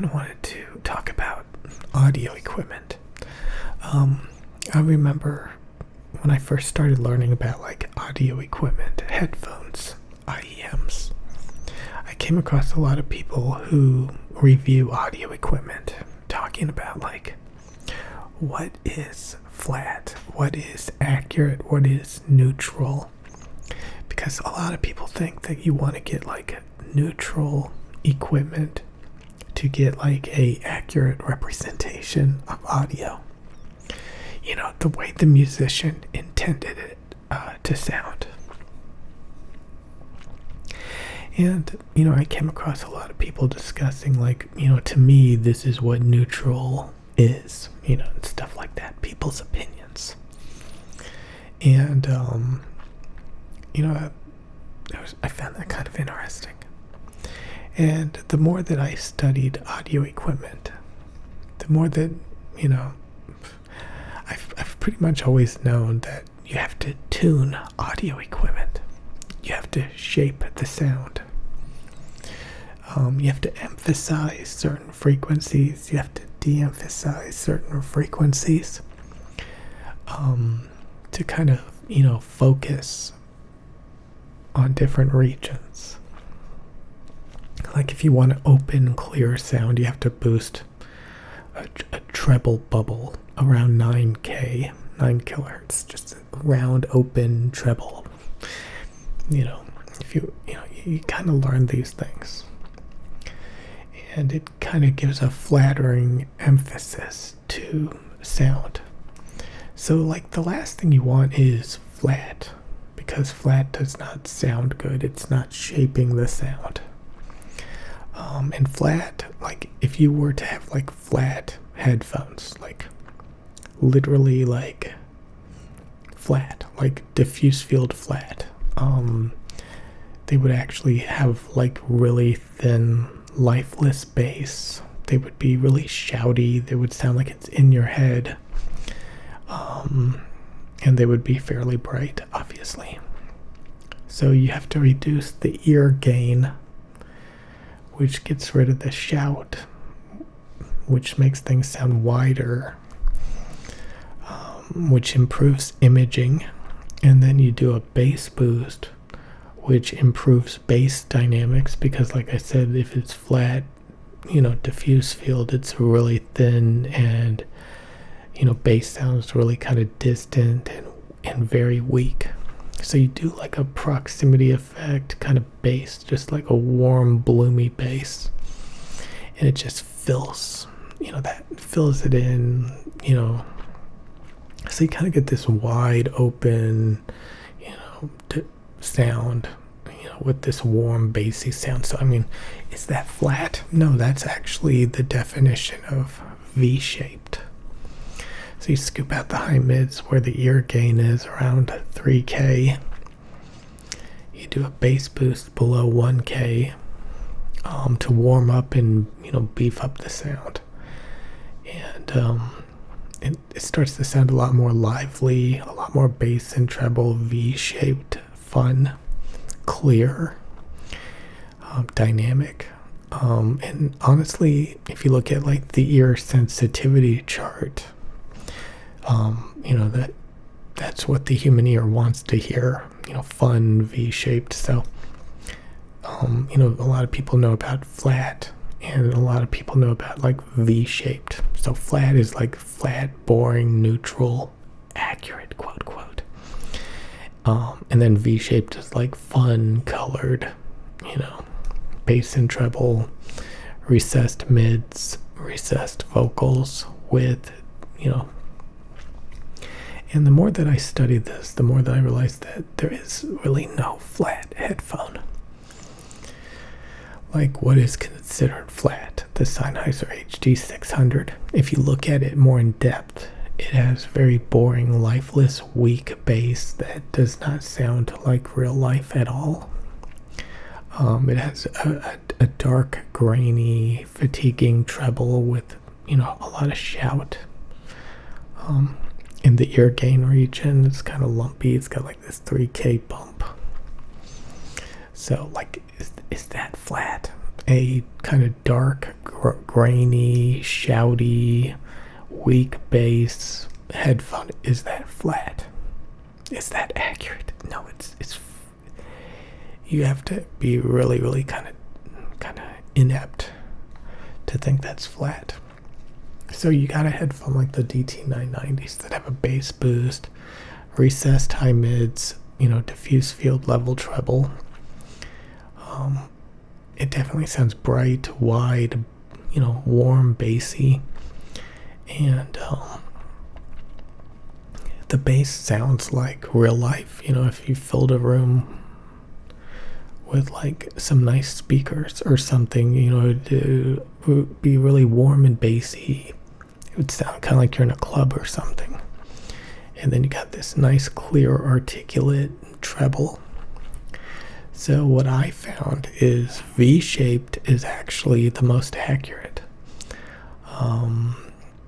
kind of wanted to talk about audio equipment. I remember when I first started learning about like audio equipment, headphones, IEMs, I came across a lot of people who review audio equipment talking about like what is flat, what is accurate, what is neutral. Because a lot of people think that you want to get like neutral equipment to get like a accurate representation of audio. You know, the way the musician intended it to sound. And, you know, I came across a lot of people discussing like, you know, to me, this is what neutral is, you know, and stuff like that. People's opinions. And, you know, I found that kind of interesting. And the more that I studied audio equipment, the more that, you know, I've pretty much always known that you have to tune audio equipment. You have to shape the sound. You have to emphasize certain frequencies. You have to de-emphasize certain frequencies to kind of, you know, focus on different regions. Like if you want to open clear sound, you have to boost a treble bubble around 9 kilohertz, just a round open treble. You know, if you kind of learn these things, and it kind of gives a flattering emphasis to sound. So like the last thing you want is flat, because flat does not sound good. It's not shaping the sound. And flat, like if you were to have like flat headphones, like literally like flat, like diffuse field flat, they would actually have like really thin, lifeless bass. They would be really shouty. They would sound like it's in your head. And they would be fairly bright, obviously. So you have to reduce the ear gain, which gets rid of the shout, which makes things sound wider, which improves imaging. And then you do a bass boost, which improves bass dynamics, because like I said, if it's flat, you know, diffuse field, it's really thin, and you know, bass sounds really kind of distant and very weak. So you do like a proximity effect kind of bass, just like a warm, bloomy bass, and it just fills, you know, that fills it in, you know. So you kind of get this wide open, you know, sound, you know, with this warm, bassy sound. So I mean, is that flat? No, that's actually the definition of V-shaped. So you scoop out the high mids where the ear gain is around 3K. You do a bass boost below 1K to warm up and, you know, beef up the sound. And it starts to sound a lot more lively, a lot more bass and treble, V-shaped, fun, clear, dynamic. And honestly, if you look at like the ear sensitivity chart, you know, that's what the human ear wants to hear, you know, fun, V-shaped. So, you know, a lot of people know about flat, and a lot of people know about like V-shaped. So flat is like flat, boring, neutral, accurate, quote, quote. And then V-shaped is like fun, colored, you know, bass and treble, recessed mids, recessed vocals with, you know. And the more that I studied this, the more that I realized that there is really no flat headphone. Like, what is considered flat? The Sennheiser HD600. If you look at it more in depth, it has very boring, lifeless, weak bass that does not sound like real life at all. It has a dark, grainy, fatiguing treble with, you know, a lot of shout. In the ear gain region, it's kind of lumpy. It's got like this 3K bump. So, like, is that flat? A kind of dark, grainy, shouty, weak bass headphone, is that flat? Is that accurate? No, it's you have to be really kind of inept to think that's flat. So you got a headphone like the DT990s that have a bass boost, recessed high mids, diffuse field level treble. It definitely sounds bright, wide, warm, bassy, and the bass sounds like real life. If you filled a room with like some nice speakers or something, it would be really warm and bassy. It would sound kind of like you're in a club or something. And then you got this nice, clear, articulate treble. So what I found is V-shaped is actually the most accurate.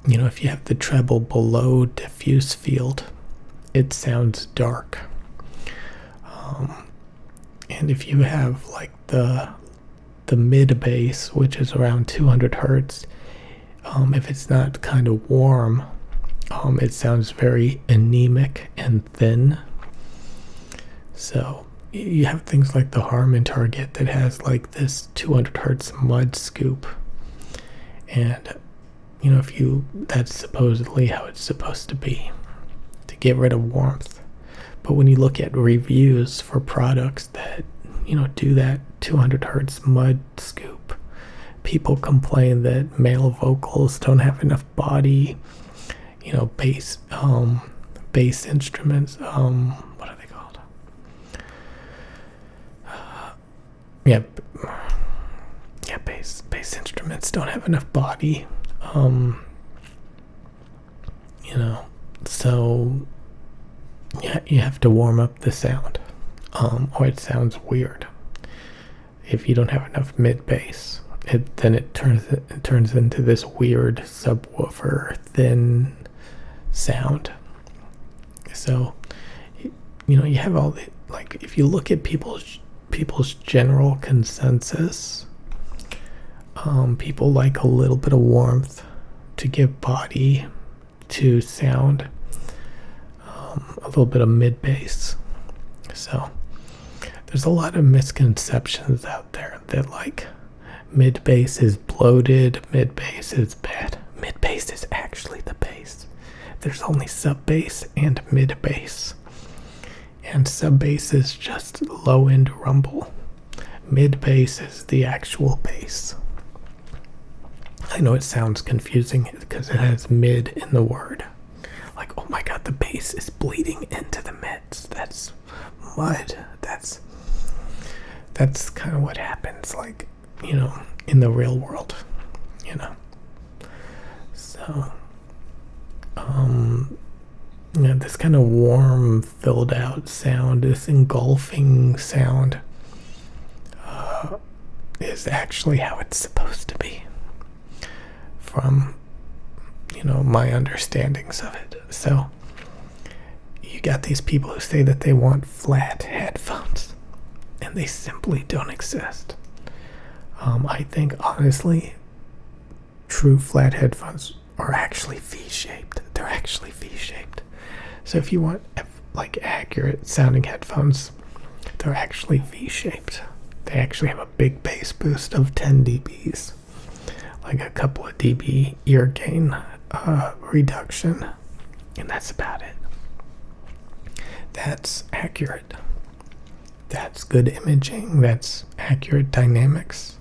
If you have the treble below diffuse field, it sounds dark. And if you have like the mid bass, which is around 200 hertz, if it's not kind of warm, it sounds very anemic and thin. So you have things like the Harman Target that has like this 200 hertz mud scoop, and that's supposedly how it's supposed to be, to get rid of warmth. But when you look at reviews for products that do that 200 hertz mud scoop, people complain that male vocals don't have enough body. Bass instruments, what are they called? Bass instruments don't have enough body. So you have to warm up the sound, or it sounds weird. If you don't have enough mid bass, then it turns into this weird subwoofer thin sound. So you have all the, like, if you look at people's general consensus, people like a little bit of warmth to give body to sound, a little bit of mid bass. So there's a lot of misconceptions out there that like mid bass is bloated, mid bass is bad. Mid bass is actually the bass. There's only sub bass and mid bass, and sub bass is just low end rumble. Mid bass is the actual bass. I know it sounds confusing because it has mid in the word. Like, oh my god, the bass is bleeding into the mids. That's mud. That's kind of what happens, like, in the real world, So, this kind of warm, filled out sound, this engulfing sound, is actually how it's supposed to be, from my understandings of it. So you got these people who say that they want flat headphones, and they simply don't exist. I think honestly, true flat headphones are actually V-shaped. They're actually V-shaped. So if you want like accurate sounding headphones, they're actually V-shaped. They actually have a big bass boost of 10 dBs, like a couple of dB ear gain reduction, and that's about it. That's accurate. That's good imaging. That's accurate dynamics.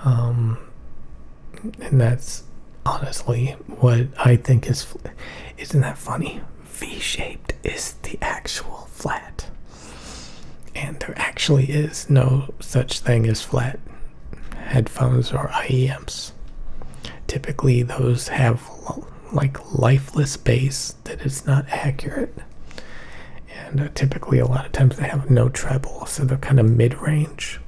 And that's honestly what I think is. Isn't that funny? V-shaped is the actual flat, and there actually is no such thing as flat headphones or IEMs. Typically those have like lifeless bass that is not accurate, and typically a lot of times they have no treble, so they're kind of mid-range.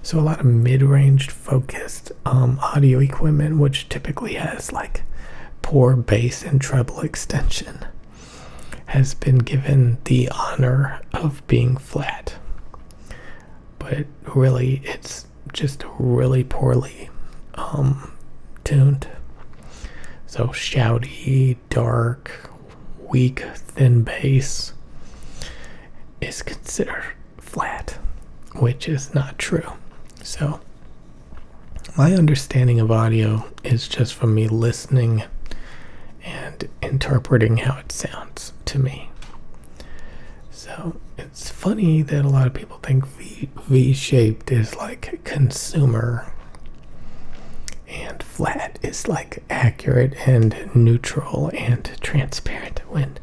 So a lot of mid-range focused audio equipment, which typically has like poor bass and treble extension, has been given the honor of being flat, but really it's just really poorly tuned. So shouty, dark, weak, thin bass is considered flat, which is not true. So my understanding of audio is just from me listening and interpreting how it sounds to me. So it's funny that a lot of people think V-shaped is like consumer and flat is like accurate and neutral and transparent, when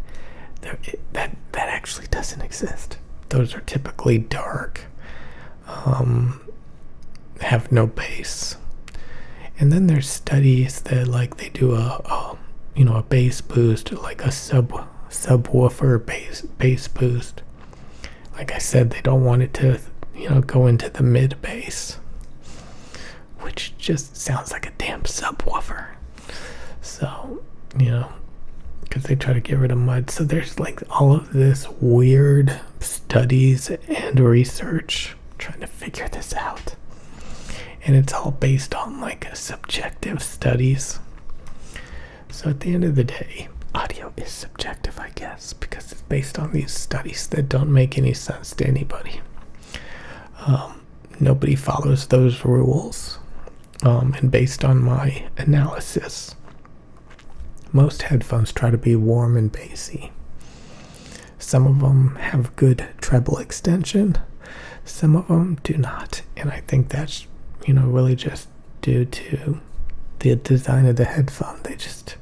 that actually doesn't exist. Those are typically dark, have no bass. And then there's studies that like they do a bass boost, like a subwoofer bass boost. Like I said, they don't want it to go into the mid bass, which just sounds like a damn subwoofer. So because they try to get rid of mud. So there's like all of this weird studies and research trying to figure this out, and it's all based on like subjective studies. So at the end of the day, audio is subjective, I guess, because it's based on these studies that don't make any sense to anybody. Nobody follows those rules. And based on my analysis, most headphones try to be warm and bassy. Some of them have good treble extension, some of them do not. And I think that's, really just due to the design of the headphone. They just,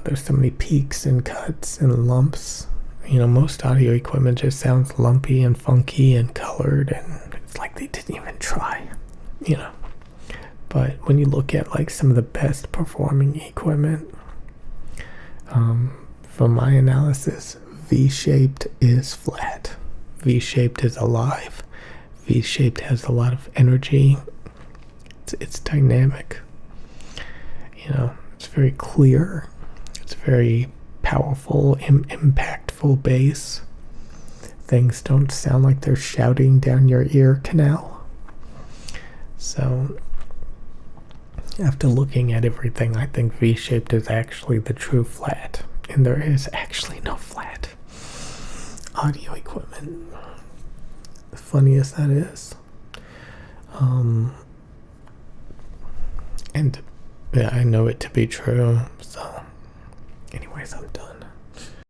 there's so many peaks and cuts and lumps. Most audio equipment just sounds lumpy and funky and colored, and it's like they didn't even try, But when you look at like some of the best performing equipment, from my analysis, V-shaped is flat. V-shaped is alive. V-shaped has a lot of energy. It's dynamic. It's very clear. It's very powerful, impactful bass. Things don't sound like they're shouting down your ear canal. So after looking at everything, I think V-shaped is actually the true flat, and there is actually no flat audio equipment. The funniest that is. And yeah, I know it to be true. So anyways, I'm done.